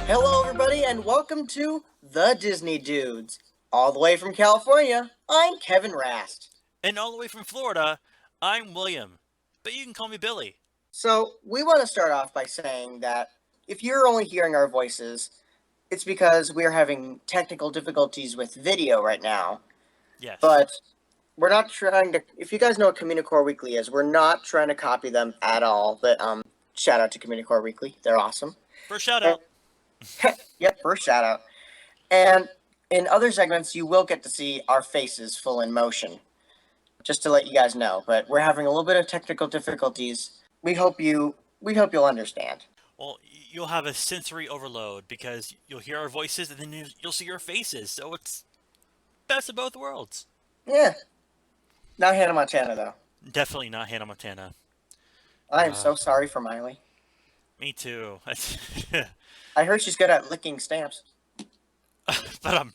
Hello, everybody, and welcome to The Disney Dudes. All the way from California, I'm Kevin Rast. And all the way from Florida, I'm William. But you can call me Billy. So, we want to start off by saying that if you're only hearing our voices, it's because we're having technical difficulties with video right now. Yes. But we're not trying to, if you guys know what Communicore Weekly is, we're not trying to copy them at all. But shout out to Communicore Weekly. They're awesome. First shout out. Yep, first shout out. And in other segments, you will get to see our faces full in motion. Just to let you guys know, but we're having a little bit of technical difficulties. We hope you'll understand. Well, you'll have a sensory overload because you'll hear our voices and then you'll see our faces. So it's best of both worlds. Yeah. Not Hannah Montana, though. Definitely not Hannah Montana. I am so sorry for Miley. Me too. I heard she's good at licking stamps. But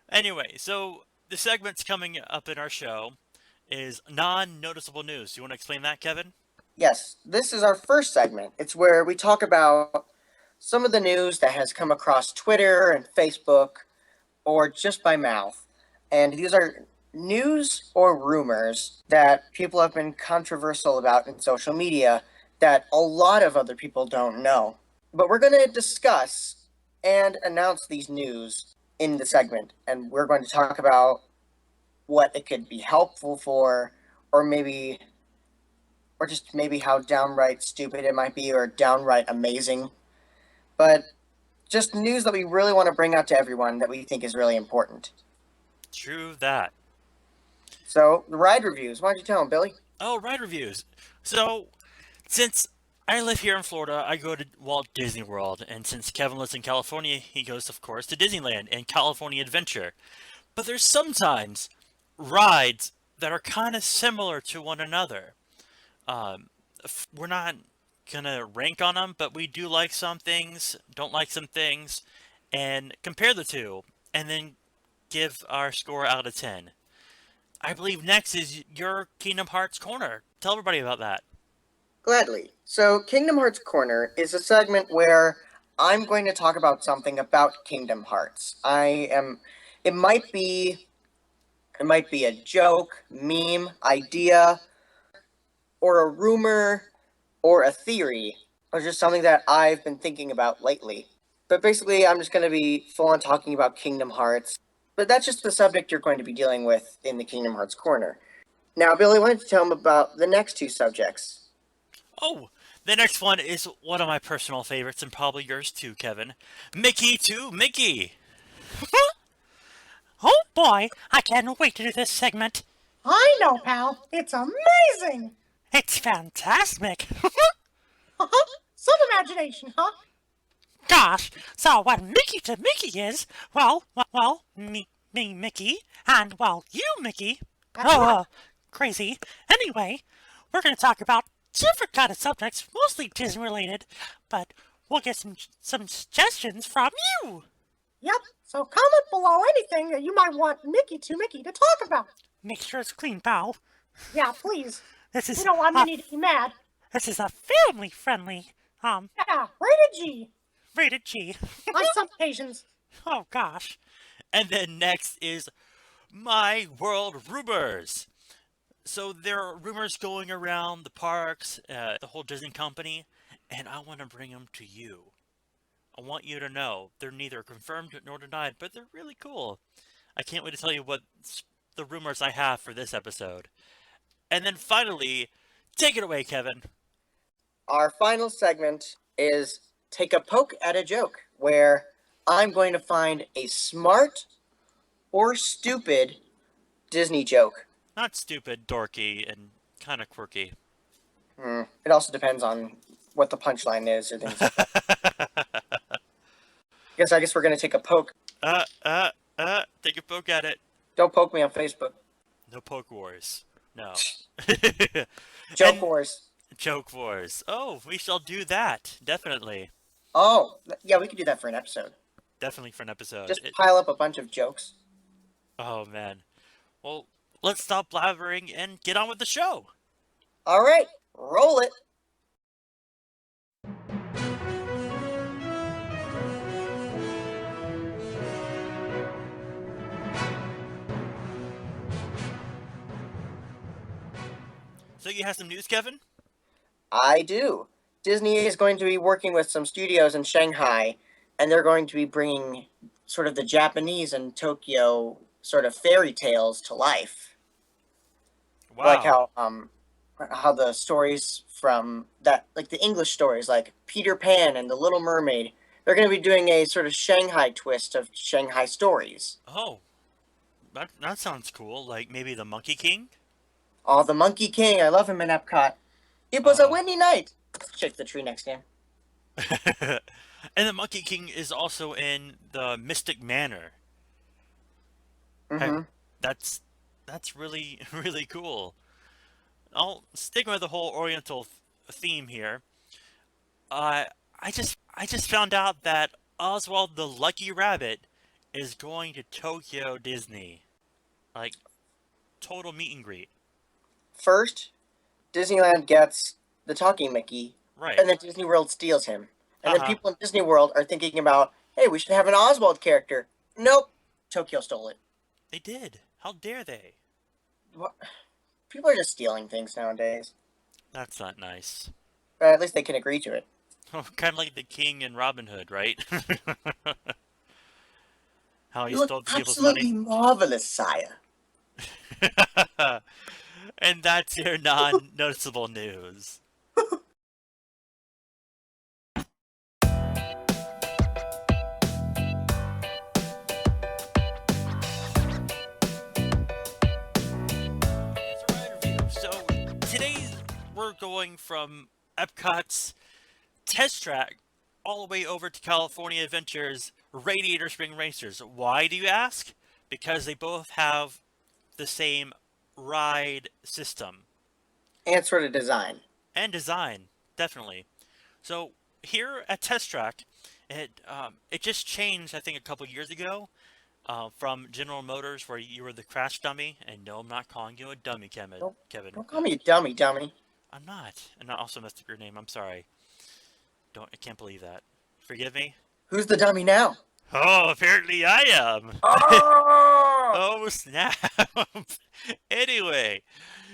Anyway, so the segment's coming up in our show is non-noticeable news. You want to explain that, Kevin? Yes, this is our first segment. It's where we talk about some of the news that has come across Twitter and Facebook or just by mouth. And these are news or rumors that people have been controversial about in social media that a lot of other people don't know. But we're going to discuss and announce these news in the segment, and we're going to talk about what it could be helpful for, or just maybe how downright stupid it might be, or downright amazing. But just news that we really want to bring out to everyone that we think is really important. True that. So, the ride reviews. Why don't you tell them, Billy? Oh, ride reviews. So, since I live here in Florida, I go to Walt Disney World, and since Kevin lives in California, he goes, of course, to Disneyland and California Adventure. But there's sometimes rides that are kind of similar to one another. We're not gonna rank on them, but we do like some things, don't like some things, and compare the two, and then give our score out of 10. I believe next is your Kingdom Hearts Corner. Tell everybody about that. Gladly. So, Kingdom Hearts Corner is a segment where I'm going to talk about something about Kingdom Hearts. It might be a joke, meme, idea, or a rumor, or a theory, or just something that I've been thinking about lately. But basically, I'm just going to be full on talking about Kingdom Hearts. But that's just the subject you're going to be dealing with in the Kingdom Hearts Corner. Now, Billy, why don't you tell them about the next two subjects? Oh, the next one is one of my personal favorites, and probably yours too, Kevin. Mickey to Mickey. Oh boy, I can't wait to do this segment. I know, pal. It's amazing. It's fantastic. Some imagination, huh? Gosh, so what Mickey to Mickey is, me, Mickey, and you, Mickey. That's right. Crazy. Anyway, we're going to talk about different kind of subjects, mostly Disney related, but we'll get some suggestions from you. Yep. So comment below anything that you might want Mickey to talk about. Make sure it's clean, pal. Yeah, please. This is We don't want Minnie to be mad. This is a family-friendly, Yeah, rated G. rated G. On some occasions. Oh gosh. And then next is My World Rumors. So there are rumors going around the parks, the whole Disney company, and I want to bring them to you. I want you to know they're neither confirmed nor denied, but they're really cool. I can't wait to tell you what the rumors I have for this episode. And then finally, take it away, Kevin. Our final segment is Take a Poke at a Joke, where I'm going to find a smart or stupid Disney joke. Not stupid, dorky, and kind of quirky. It also depends on what the punchline is or things like that. I guess we're going to take a poke. Take a poke at it. Don't poke me on Facebook. No poke wars. No. Joke wars. Joke wars. Oh, we shall do that. Definitely. Oh, yeah, we could do that for an episode. Definitely for an episode. Just pile up a bunch of jokes. Oh, man. Well, let's stop blabbering and get on with the show. All right, roll it. So you have some news, Kevin? I do. Disney is going to be working with some studios in Shanghai, and they're going to be bringing sort of the Japanese and Tokyo sort of fairy tales to life. Like Wow. how the stories from that, like the English stories like Peter Pan and the Little Mermaid, they're going to be doing a sort of Shanghai twist of Shanghai stories. Oh, that sounds cool. Like maybe the Monkey King? Oh, the Monkey King, I love him in Epcot. It was a Uh, windy night. Shake the tree next to him. and the Monkey King is also in the Mystic Manor. I, Mm-hmm. that's that's really really cool. I'll stick with the whole Oriental theme here. Uh, I just found out that Oswald the Lucky Rabbit is going to Tokyo Disney. Like total meet and greet. First, Disneyland gets the talking Mickey, Right. and then Disney World steals him. And then Haha. people in Disney World are thinking about, hey, we should have an Oswald character. Nope, Tokyo stole it. They did. How dare they? What? People are just stealing things nowadays. That's not nice. At least they can agree to it. Kind of like the king in Robin Hood, right? How he You look stole people's absolutely money. marvelous, sire. And that's your non-noticeable news. It's a ride review. So today we're going from Epcot's test track all the way over to California Adventure's Radiator Spring Racers. Why do you ask? Because they both have the same ride system And sort of design. and design, definitely. So here at Test Track, it just changed, I think, a couple years ago, from General Motors, where you were the crash dummy. And no, I'm not calling you a dummy, Kevin. Don't, Kevin, don't call me a dummy, dummy. I'm not. And I also messed up your name. I'm sorry. I can't believe that. Forgive me. Who's the dummy now? Oh, apparently I am. Oh! Oh, snap. Anyway,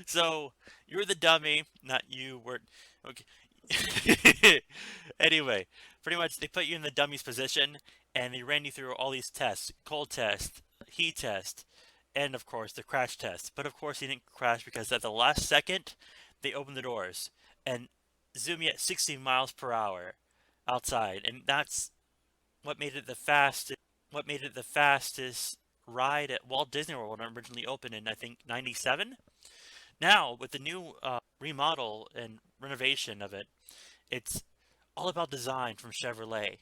so you're the dummy, not you were. Okay. Anyway, pretty much they put you in the dummy's position and they ran you through all these tests: cold test, heat test, and of course the crash test. But of course you didn't crash because at the last second they opened the doors and zoom you at 60 miles per hour outside, and that's what made it the fastest ride at Walt Disney World when it originally opened in, I think, 97. Now with the new remodel and renovation of it, it's all about design from Chevrolet,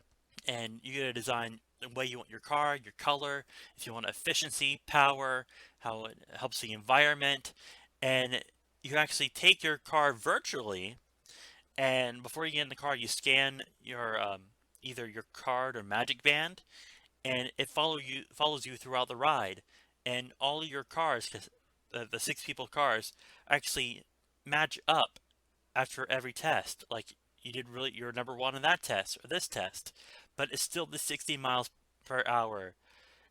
and you get to design the way you want your car, your color, if you want efficiency, power, how it helps the environment, and you actually take your car virtually, and before you get in the car, you scan your either your card or Magic Band, and it follows you throughout the ride, and all of your cars, cause the six people cars, actually match up after every test. Like you're number one in that test or this test, but it's still the 60 miles per hour,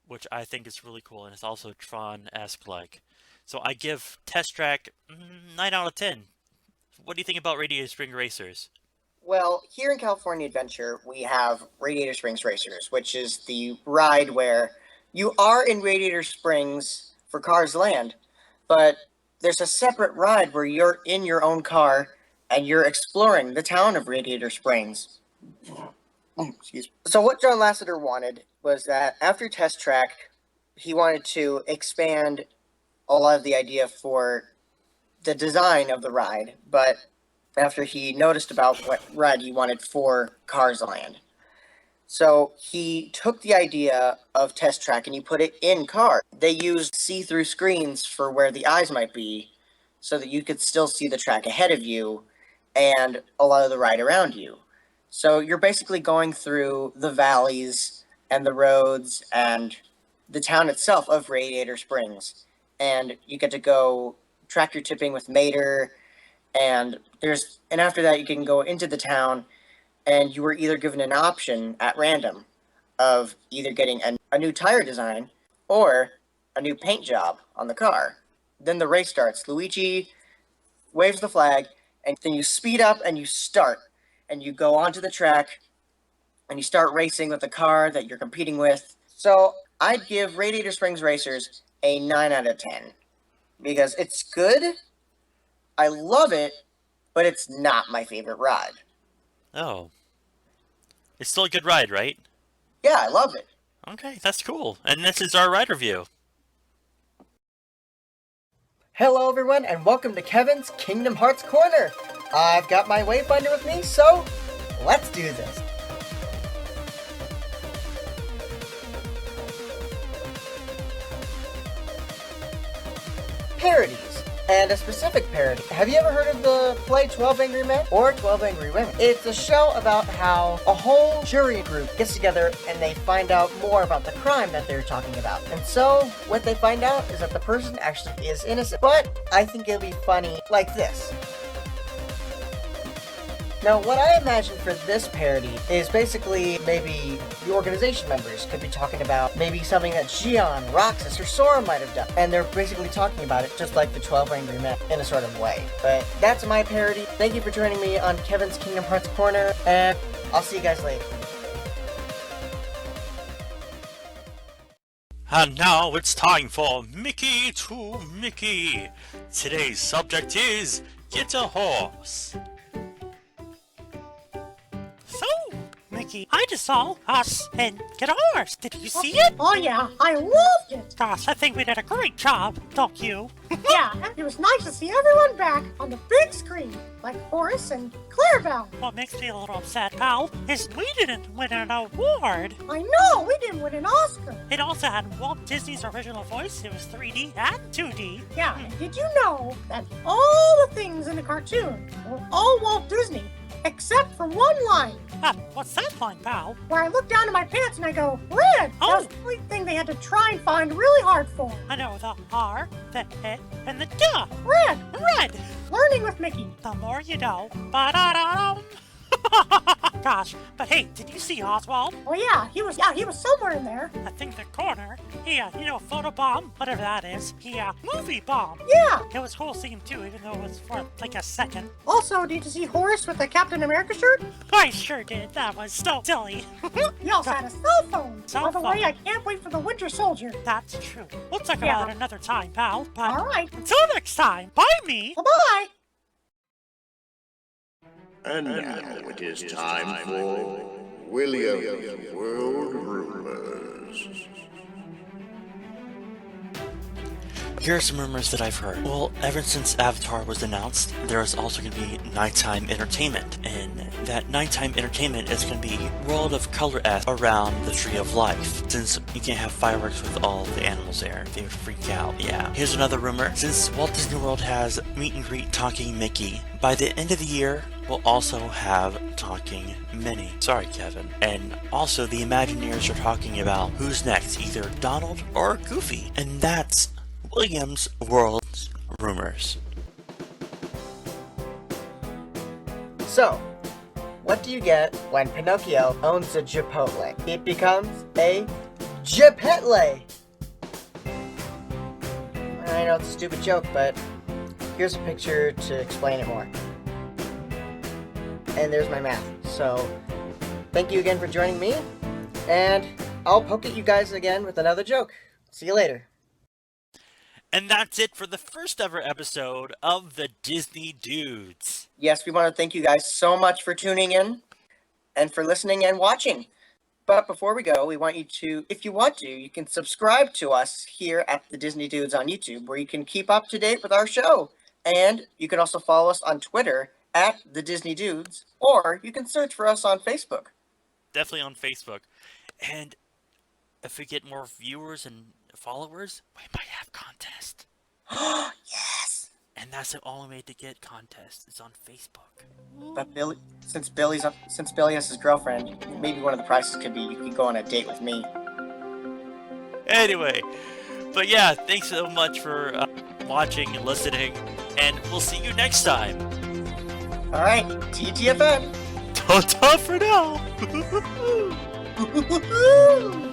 which I think is really cool, and it's also Tron-esque like. So I give Test Track 9 out of 10. What do you think about Radiator Spring Racers? Well, here in California Adventure, we have Radiator Springs Racers, which is the ride where you are in Radiator Springs for Cars Land, but there's a separate ride where you're in your own car and you're exploring the town of Radiator Springs. Excuse me. So what John Lasseter wanted was that after Test Track, he wanted to expand a lot of the idea for the design of the ride, but after he noticed about what ride he wanted for Cars Land. So he took the idea of Test Track and he put it in Cars. They used see-through screens for where the eyes might be so that you could still see the track ahead of you and a lot of the ride around you. So you're basically going through the valleys and the roads and the town itself of Radiator Springs. And you get to go tractor tipping with Mater, and after that you can go into the town, and you were either given an option at random of either getting a new tire design or a new paint job on the car. Then the race starts. Luigi waves the flag, and then you speed up and you start. And you go onto the track and you start racing with the car that you're competing with. So I'd give Radiator Springs Racers a 9 out of 10. Because it's good, I love it, but it's not my favorite ride. Oh. It's still a good ride, right? Yeah, I love it. Okay, that's cool. And this is our ride review. Hello everyone, and welcome to Kevin's Kingdom Hearts Corner. I've got my wayfinder with me, so let's do this. Parodies, and a specific parody. Have you ever heard of the play 12 Angry Men or 12 Angry Women? It's a show about how a whole jury group gets together and they find out more about the crime that they're talking about. And so what they find out is that the person actually is innocent. But I think it'll be funny like this. Now, what I imagine for this parody is basically maybe the organization members could be talking about maybe something that Xion, Roxas, or Sora might have done. And they're basically talking about it just like the 12 Angry Men in a sort of way. But that's my parody. Thank you for joining me on Kevin's Kingdom Hearts Corner, and I'll see you guys later. And now it's time for Mickey to Mickey. Today's subject is Get a Horse. So, Mickey, I just saw us and Get a Horse. Did you see it? Oh yeah, I loved it. Gosh, I think we did a great job, don't you? Yeah, it was nice to see everyone back on the big screen, like Horace and Clarabelle. What makes me a little upset, pal, is we didn't win an award. I know, we didn't win an Oscar. It also had Walt Disney's original voice. It was 3D and 2D. Yeah, and did you know that all the things in the cartoon were all Walt Disney, except for one line, What's that line, pal? where I look down at my pants and I go, Red! That was the only thing they had to try and find really hard for. I know, the R, the it, and the duh. Red! Red! Learning with Mickey. The more you know. Ba-da-da-dum. Gosh, but hey, did you see Oswald? Oh yeah, he was somewhere in there. I think the corner. He, photobomb, whatever that is. He, movie bomb. Yeah. It was cool seeing him too, even though it was for like a second. Also, did you see Horace with the Captain America shirt? I sure did. That was so silly. He also had a cell phone. Cell By the way, phone. I can't wait for the Winter Soldier. That's true. We'll talk Yeah. about it another time, pal. But All right. until next time, bye me. Bye-bye. And now it is time for William's World Rumors. Here are some rumors that I've heard. Well, ever since Avatar was announced, there is also going to be nighttime entertainment. And that nighttime entertainment is going to be World of Color-esque around the Tree of Life. Since you can't have fireworks with all the animals there, they would freak out. Yeah. Here's another rumor. Since Walt Disney World has meet and greet Talking Mickey, by the end of the year, we'll also have Talking Minnie. Sorry, Kevin. And also, the Imagineers are talking about who's next, either Donald or Goofy. And that's William's World Rumors. So, what do you get when Pinocchio owns a Chipotle? It becomes a Chipotle. I know it's a stupid joke, but here's a picture to explain it more. And there's my math. So, thank you again for joining me, and I'll poke at you guys again with another joke. See you later. And that's it for the first ever episode of the Disney Dudes. Yes, we want to thank you guys so much for tuning in and for listening and watching. But before we go, we want you to, if you want to, you can subscribe to us here at the Disney Dudes on YouTube, where you can keep up to date with our show. And you can also follow us on Twitter at the Disney Dudes, or you can search for us on Facebook. Definitely on Facebook. And if we get more viewers and followers, we might have contest. Yes! And that's the only way to get contests is on Facebook. But Billy, since Billy has his girlfriend, maybe one of the prizes could be you could go on a date with me. Anyway, but yeah, thanks so much for watching and listening, and we'll see you next time. All right, TTFN. Ta-ta for now. Woo-hoo-hoo-hoo.